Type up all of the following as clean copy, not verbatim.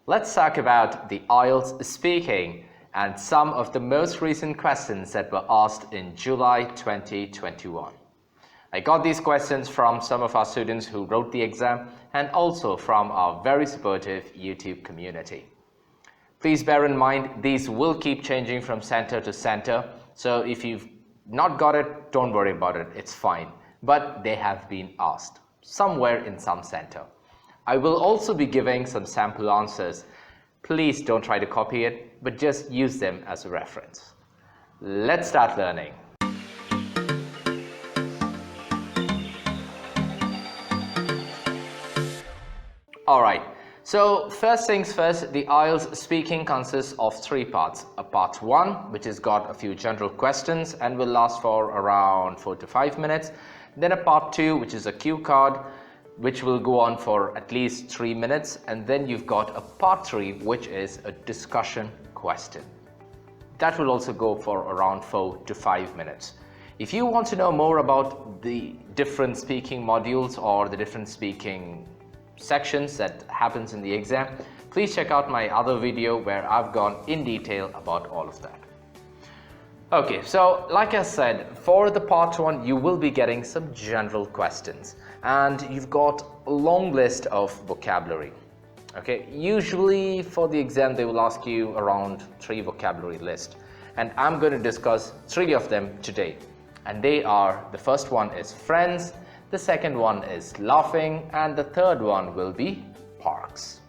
Let's talk about the IELTS speaking and some of the most recent questions that were asked in July 2021. I got these questions from some of our students who wrote the exam and also from our very supportive YouTube community. Please bear in mind, these will keep changing from center to center. So if you've not got it, don't worry about it, it's fine. But they have been asked somewhere in some center. I will also be giving some sample answers. Please don't try to copy it, but just use them as a reference. Let's start learning. Alright, so first things first, the IELTS speaking consists of three parts. A part 1, which has got a few general questions and will last for around 4 to 5 minutes. Then a part 2, which is a cue card, which will go on for at least 3 minutes. And then you've got a part 3, which is a discussion question. That will also go for around 4 to 5 minutes. If you want to know more about the different speaking modules or the different speaking sections that happens in the exam, please check out my other video where I've gone in detail about all of that. Okay, so like I said, for the part 1 you will be getting some general questions and you've got a long list of vocabulary. Okay, usually for the exam they will ask you around 3 vocabulary list, and I'm going to discuss 3 of them today, and they are: the first one is friends, the second one is laughing, and the third one will be parks.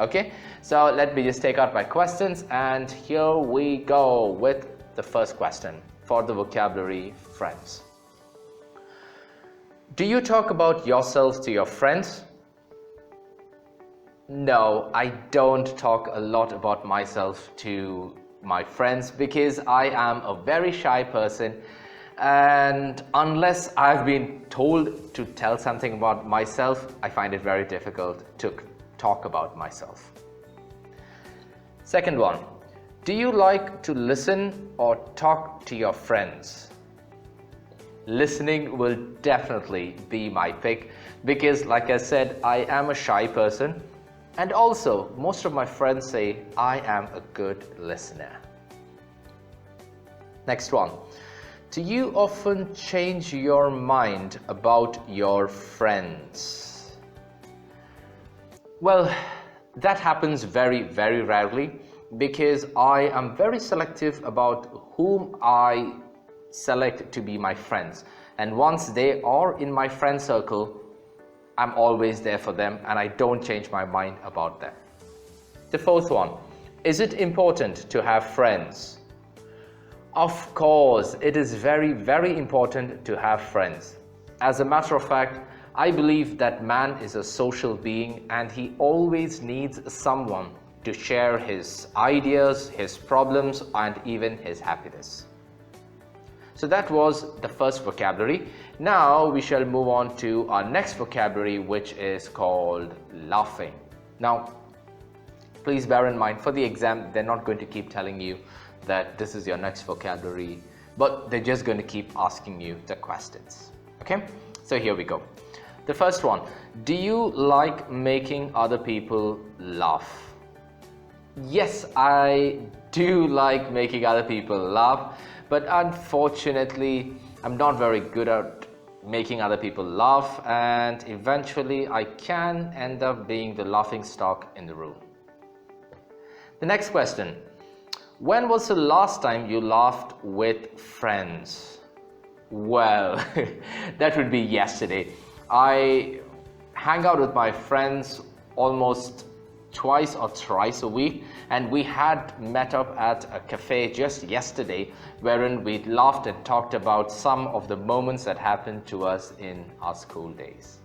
Okay, so let me just take out my questions, and here we go with the first question for the vocabulary friends. Do you talk about yourself to your friends? No, I don't talk a lot about myself to my friends because I am a very shy person, and unless I've been told to tell something about myself, I find it very difficult to talk about myself. Second one, do you like to listen or talk to your friends? Listening will definitely be my pick because, like I said, I am a shy person, and also most of my friends say I am a good listener. Next one, do you often change your mind about your friends? Well, that happens very, very rarely because I am very selective about whom I select to be my friends. And once they are in my friend circle, I'm always there for them and I don't change my mind about them. The fourth one, is it important to have friends? Of course, it is very, very important to have friends. As a matter of fact, I believe that man is a social being and he always needs someone to share his ideas, his problems, and even his happiness. So that was the first vocabulary. Now we shall move on to our next vocabulary, which is called laughing. Now, please bear in mind, for the exam, they're not going to keep telling you that this is your next vocabulary, but they're just going to keep asking you the questions. Okay, so here we go. The first one, do you like making other people laugh? Yes, I do like making other people laugh, but unfortunately I'm not very good at making other people laugh, and eventually I can end up being the laughing stock in the room. The next question, when was the last time you laughed with friends? Well, that would be yesterday. I hang out with my friends almost twice or thrice a week, and we had met up at a cafe just yesterday wherein we laughed and talked about some of the moments that happened to us in our school days.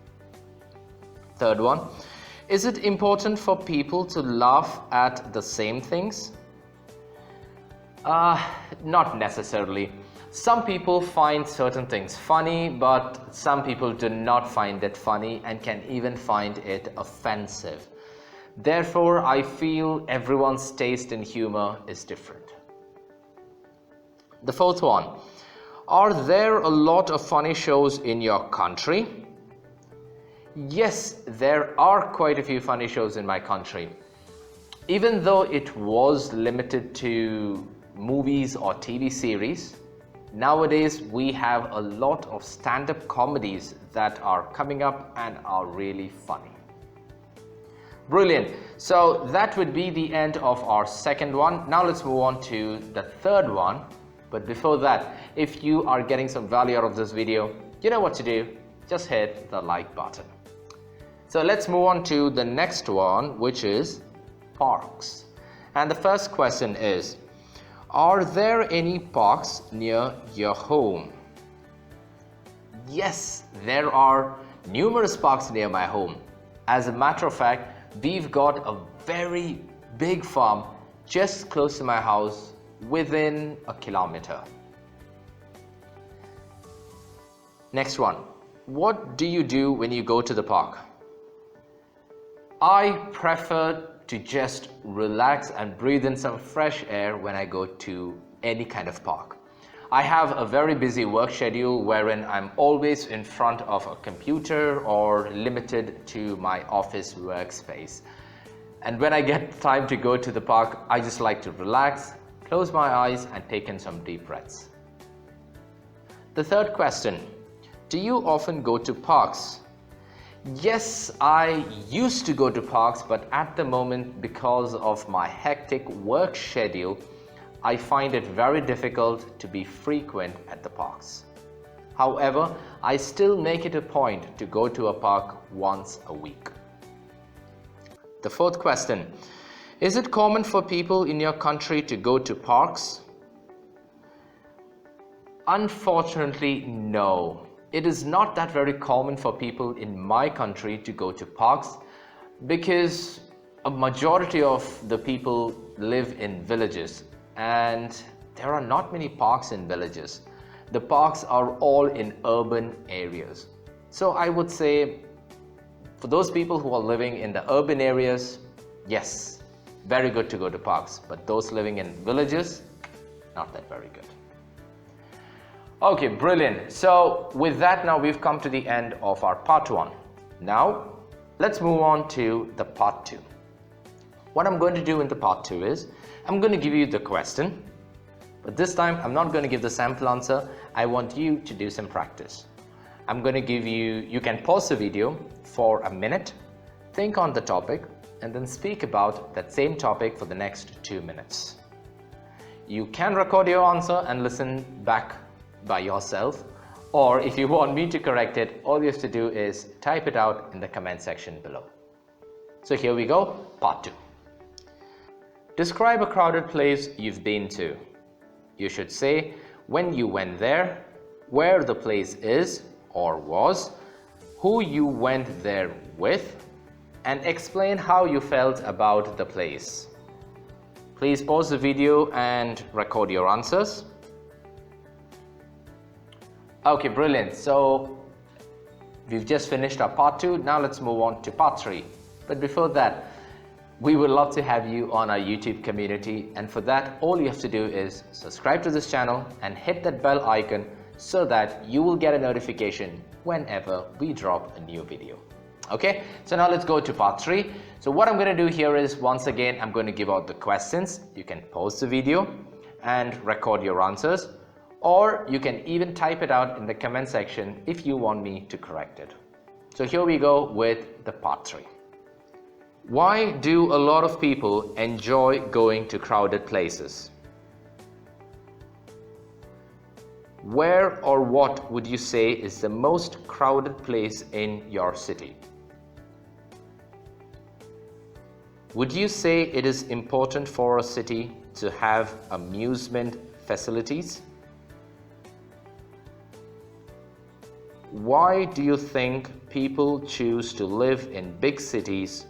Third one, is it important for people to laugh at the same things? Not necessarily. Some people find certain things funny, but some people do not find it funny and can even find it offensive. Therefore, I feel everyone's taste in humor is different. The fourth one, are there a lot of funny shows in your country? Yes, there are quite a few funny shows in my country. Even though it was limited to movies or TV series, nowadays we have a lot of stand-up comedies that are coming up and are really funny. Brilliant. So that would be the end of our second one. Now let's move on to the third one. But before that, if you are getting some value out of this video, you know what to do. Just hit the like button. So let's move on to the next one, which is parks. And the first question is, are there any parks near your home? Yes, there are numerous parks near my home. As a matter of fact, we've got a very big farm just close to my house, within a kilometer. Next one. What do you do when you go to the park? I prefer to just relax and breathe in some fresh air when I go to any kind of park. I have a very busy work schedule wherein I'm always in front of a computer or limited to my office workspace. And when I get time to go to the park, I just like to relax, close my eyes and take in some deep breaths. The third question, do you often go to parks? Yes, I used to go to parks, but at the moment, because of my hectic work schedule, I find it very difficult to be frequent at the parks. However, I still make it a point to go to a park once a week. The fourth question, is it common for people in your country to go to parks? Unfortunately, no. It is not that very common for people in my country to go to parks because a majority of the people live in villages and there are not many parks in villages. The parks are all in urban areas. So I would say for those people who are living in the urban areas, yes, very good to go to parks, but those living in villages, not that very good. Okay, brilliant. So with that, now we've come to the end of our part one. Now let's move on to the part two. What I'm going to do in the part two is I'm going to give you the question, but this time I'm not going to give the sample answer. I want you to do some practice. I'm going to give you can pause the video for a minute, think on the topic, and then speak about that same topic for the next 2 minutes. You can record your answer and listen back by yourself, or if you want me to correct it, all you have to do is type it out in the comment section below. So here we go, part 2. Describe a crowded place you've been to. You should say when you went there, where the place is or was, who you went there with, and explain how you felt about the place. Please pause the video and record your answers. Okay, brilliant. So we've just finished our part 2. Now let's move on to part 3. But before that, we would love to have you on our YouTube community, and for that all you have to do is subscribe to this channel and hit that bell icon so that you will get a notification whenever we drop a new video. Okay, so now let's go to part 3. So what I'm going to do here is, once again, I'm going to give out the questions. You can pause the video and record your answers, or you can even type it out in the comment section if you want me to correct it. So here we go with the part 3. Why do a lot of people enjoy going to crowded places? Where or what would you say is the most crowded place in your city? Would you say it is important for a city to have amusement facilities? Why do you think people choose to live in big cities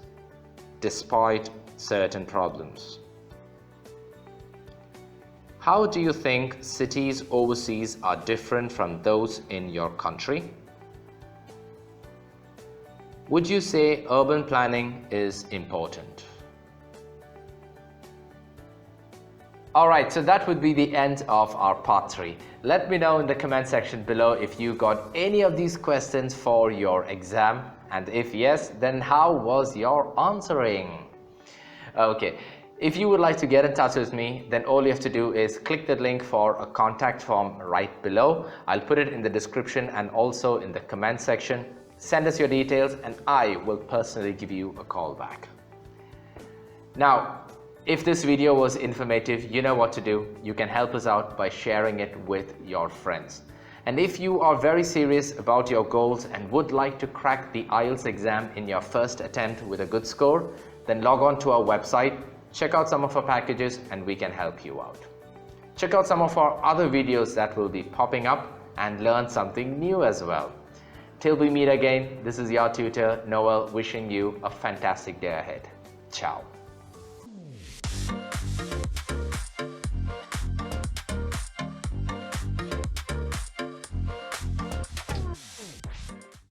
despite certain problems? How do you think cities overseas are different from those in your country? Would you say urban planning is important? Alright, so that would be the end of our part 3. Let me know in the comment section below if you got any of these questions for your exam, and if yes, then how was your answering? Okay, if you would like to get in touch with me, then all you have to do is click the link for a contact form right below. I'll put it in the description and also in the comment section. Send us your details and I will personally give you a call back. Now, if this video was informative, you know what to do. You can help us out by sharing it with your friends. And if you are very serious about your goals and would like to crack the IELTS exam in your first attempt with a good score, then log on to our website, check out some of our packages and we can help you out. Check out some of our other videos that will be popping up and learn something new as well. Till we meet again, this is your tutor Noel wishing you a fantastic day ahead. Ciao.